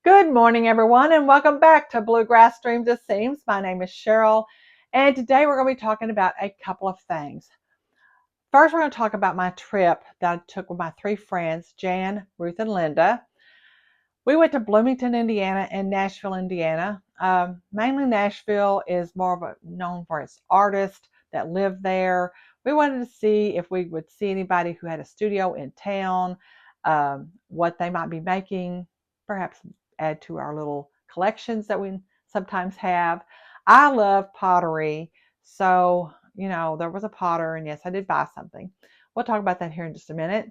Good morning, everyone, and welcome back to Bluegrass Dreams of Seams. My name is Cheryl, and today we're going to be talking about a couple of things. First, we're going to talk about my trip that I took with my three friends, Jan, Ruth, and Linda. We went to Bloomington, Indiana, and Nashville, Indiana. Mainly Nashville is known for its artists that live there. We wanted to see if we would see anybody who had a studio in town, what they might be making, perhaps add to our little collections that we sometimes have. I love pottery, so there was a potter, and yes, I did buy something. We'll talk about that here in just a minute.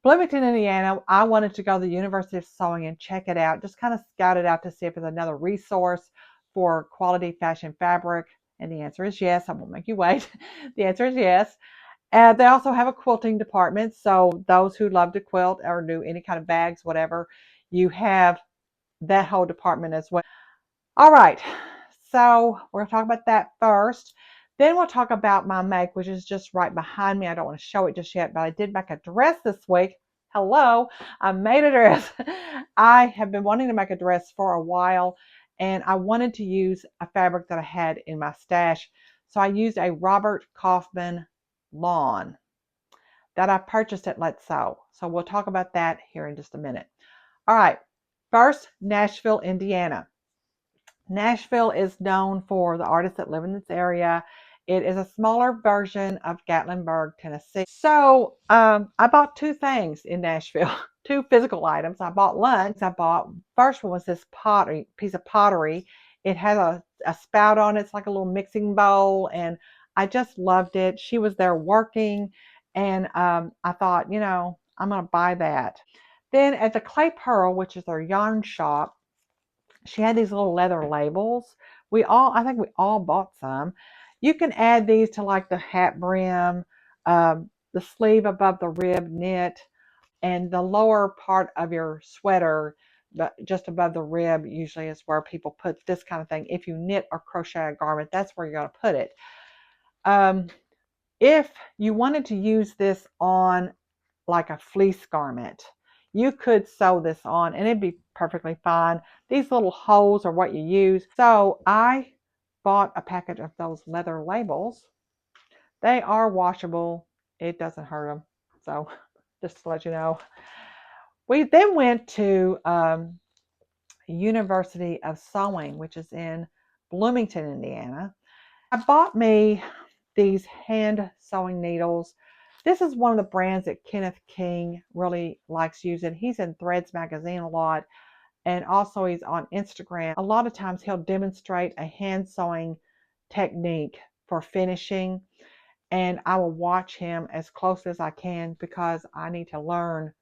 Bloomington, Indiana, I wanted to go to the University of Sewing and check it out, just kind of scout it out to see if there's another resource for quality fashion fabric. And the answer is yes. I won't make you wait. The answer is yes. And they also have a quilting department. So those who love to quilt or do any kind of bags, whatever, you have that whole department as well. All right. So we're going to talk about that first. Then we'll talk about my make, which is just right behind me. I don't want to show it just yet, but I did make a dress this week. Hello, I made a dress. I have been wanting to make a dress for a while, and I wanted to use a fabric that I had in my stash. So I used a Robert Kaufmann lawn that I purchased at Let's Sew. So we'll talk about that here in just a minute. All right, first, Nashville, Indiana. Nashville is known for the artists that live in this area. It is a smaller version of Gatlinburg, Tennessee. So I bought two things in Nashville, two physical items. I bought lunch. First one was this piece of pottery. It has a spout on it. It's like a little mixing bowl, and I just loved it. She was there working, and I thought, I'm going to buy that. Then at the Clay Purl, which is their yarn shop, she had these little leather labels. I think we all bought some. You can add these to like the hat brim, the sleeve above the rib knit, and the lower part of your sweater, but just above the rib usually is where people put this kind of thing. If you knit or crochet a garment, that's where you're going to put it. If you wanted to use this on like a fleece garment, you could sew this on and it'd be perfectly fine. These little holes are what you use. So I bought a package of those leather labels. They are washable. It doesn't hurt them. So just to let you know. We then went to University of Sewing, which is in Bloomington, Indiana. I bought me these hand sewing needles. This is one of the brands that Kenneth King really likes using. He's in Threads magazine a lot, and also he's on Instagram. A lot of times he'll demonstrate a hand sewing technique for finishing, and I will watch him as close as I can because I need to learn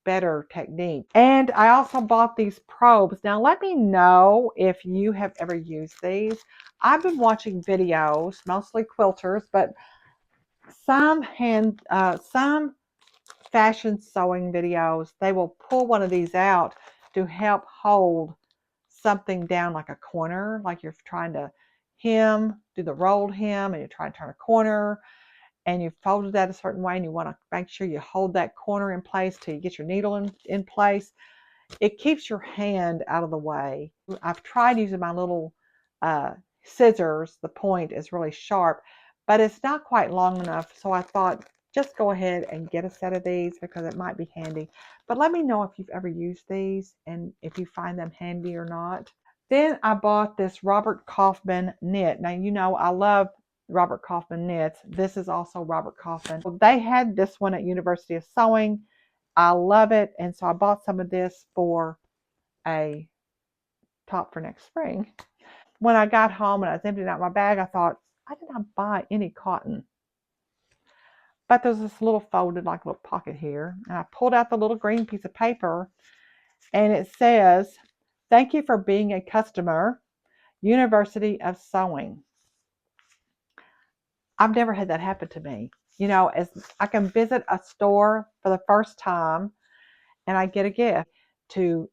better technique. And I also bought these probes. Now let me know if you have ever used these. I've been watching videos, mostly quilters, but some fashion sewing videos, they will pull one of these out to help hold something down like a corner, like you're trying to do the rolled hem, and you're trying to turn a corner, and you folded that a certain way, and you want to make sure you hold that corner in place till you get your needle in place. It keeps your hand out of the way. I've tried using my little scissors. The point is really sharp, but it's not quite long enough. So I thought, just go ahead and get a set of these because it might be handy. But let me know if you've ever used these and if you find them handy or not. Then I bought this Robert Kaufmann knit. Now, I love Robert Kaufmann knits. This is also Robert Kaufmann. They had this one at University of Sewing. I love it. And so I bought some of this for a top for next spring. When I got home and I was emptying out my bag, I thought, I did not buy any cotton. But there's this little folded like little pocket here. And I pulled out the little green piece of paper, and it says, "Thank you for being a customer, University of Sewing." I've never had that happen to me. As I can visit a store for the first time and I get a gift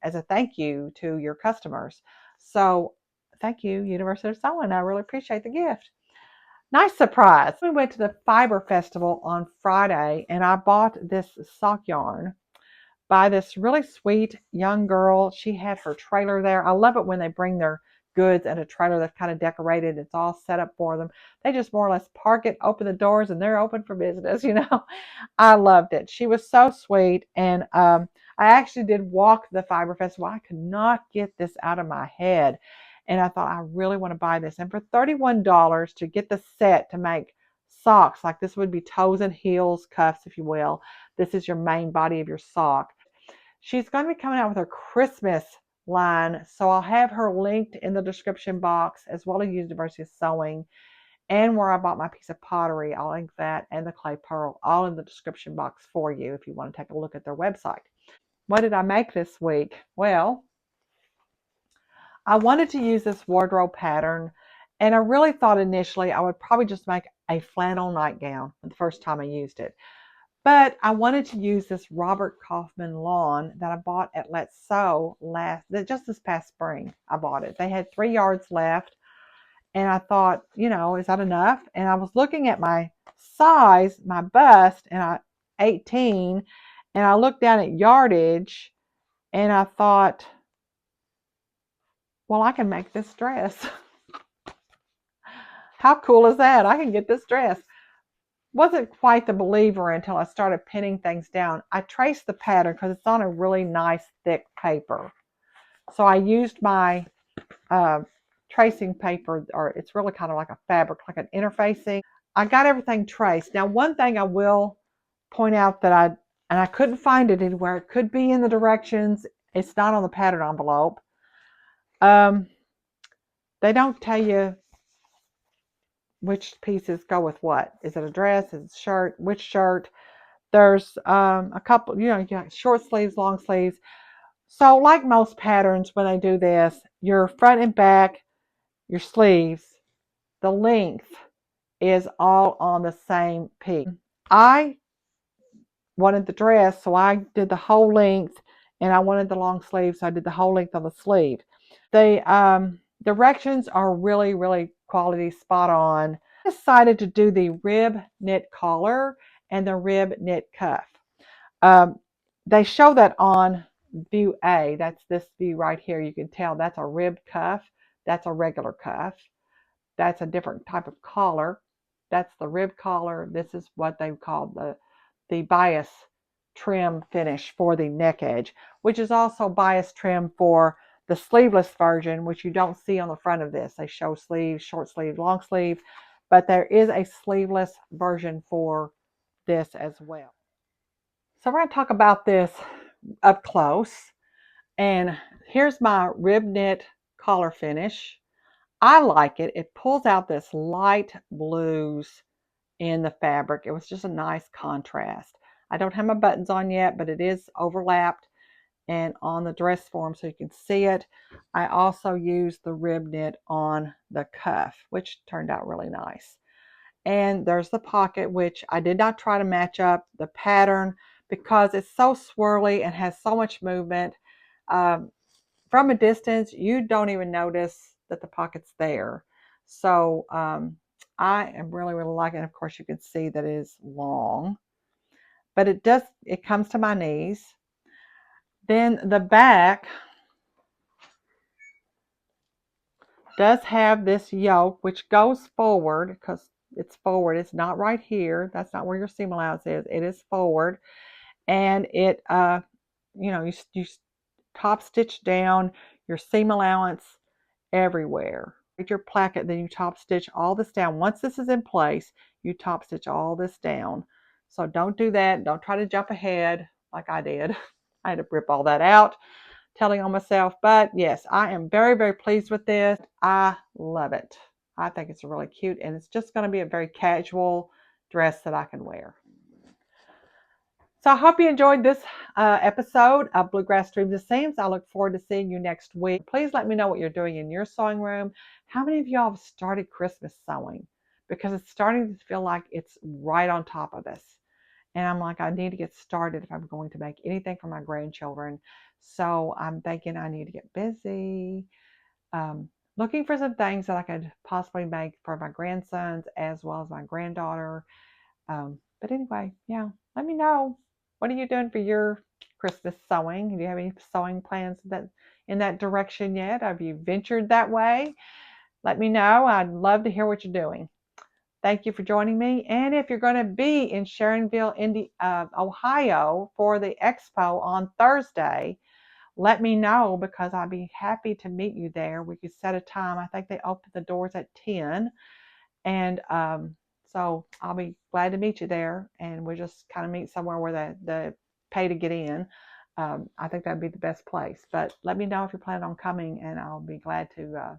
as a thank you to your customers. So thank you, University of Sewing. I really appreciate the gift. Nice surprise. We went to the Fiber Festival on Friday, and I bought this sock yarn. by this really sweet young girl. She had her trailer there. I love it when they bring their goods in a trailer that's kind of decorated. It's all set up for them. They just more or less park it, open the doors, and they're open for business, you know. I loved it. She was so sweet. And I actually did walk the Fiber Festival. I could not get this out of my head. And I thought, I really want to buy this. And for $31 to get the set to make socks, like this would be toes and heels, cuffs, if you will. This is your main body of your sock. She's going to be coming out with her Christmas line, so I'll have her linked in the description box, as well as University of Sewing, and where I bought my piece of pottery. I'll link that and the clay pearl all in the description box for you if you want to take a look at their website. What did I make this week? Well, I wanted to use this wardrobe pattern, and I really thought initially I would probably just make a flannel nightgown the first time I used it. But I wanted to use this Robert Kaufmann lawn that I bought at Let's Sew just this past spring. I bought it. They had 3 yards left, and I thought, you know, is that enough? And I was looking at my size, my bust, and 18, and I looked down at yardage, and I thought, well, I can make this dress. How cool is that? I can get this dress. Wasn't quite the believer until I started pinning things down. I traced the pattern because it's on a really nice thick paper. So I used my tracing paper, or it's really kind of like a fabric, like an interfacing. I got everything traced. Now, one thing I will point out that I couldn't find it anywhere. It could be in the directions. It's not on the pattern envelope. They don't tell you which pieces go with what. Is it a dress? Is it a shirt? Which shirt? There's a couple, you know, you got short sleeves, long sleeves. So like most patterns, when they do this, your front and back, your sleeves, the length is all on the same piece. I wanted the dress, so I did the whole length, and I wanted the long sleeve, so I did the whole length of the sleeve. The directions are really, really quality, spot on. I decided to do the rib knit collar and the rib knit cuff. They show that on view A. That's this view right here. You can tell that's a rib cuff. That's a regular cuff. That's a different type of collar. That's the rib collar. This is what they call the bias trim finish for the neck edge, which is also bias trim for the sleeveless version, which you don't see on the front of this. They show sleeves, short sleeve, long sleeve, but there is a sleeveless version for this as well. So we're going to talk about this up close. And here's my rib knit collar finish. I like it. It pulls out this light blues in the fabric. It was just a nice contrast. I don't have my buttons on yet, but it is overlapped and on the dress form so you can see it. I also used the rib knit on the cuff, which turned out really nice. And there's the pocket, which I did not try to match up the pattern because it's so swirly and has so much movement. From a distance, you don't even notice that the pocket's there. So I am really, really liking it. Of course, you can see that it is long, but it comes to my knees. Then the back does have this yoke, which goes forward because it's forward. It's not right here. That's not where your seam allowance is. It is forward. And it, you know, you top stitch down your seam allowance everywhere. Get your placket, then you top stitch all this down. Once this is in place, you top stitch all this down. So don't do that. Don't try to jump ahead like I did. I had to rip all that out, telling on myself. But yes, I am very, very pleased with this. I love it. I think it's really cute, and it's just going to be a very casual dress that I can wear. So I hope you enjoyed this episode of Bluegrass Dreams of Seams. I look forward to seeing you next week. Please let me know what you're doing in your sewing room. How many of y'all have started Christmas sewing? Because it's starting to feel like it's right on top of us. And I'm like, I need to get started if I'm going to make anything for my grandchildren. So I'm thinking I need to get busy. Looking for some things that I could possibly make for my grandsons as well as my granddaughter. But anyway, yeah, let me know. What are you doing for your Christmas sewing. Do you have any sewing plans in that direction yet? Have you ventured that way? Let me know. I'd love to hear what you're doing. Thank you for joining me. And if you're going to be in Sharonville, Ohio for the expo on Thursday, let me know because I'll be happy to meet you there. We could set a time. I think they open the doors at 10. And so I'll be glad to meet you there. And we'll just kind of meet somewhere where the pay to get in. I think that'd be the best place. But let me know if you're planning on coming, and I'll be glad to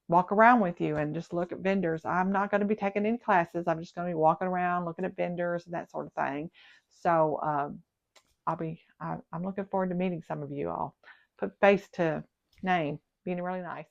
walk around with you and just look at vendors. I'm not going to be taking any classes. I'm just going to be walking around, looking at vendors and that sort of thing. So I'm looking forward to meeting some of you all. Put face to name, being really nice.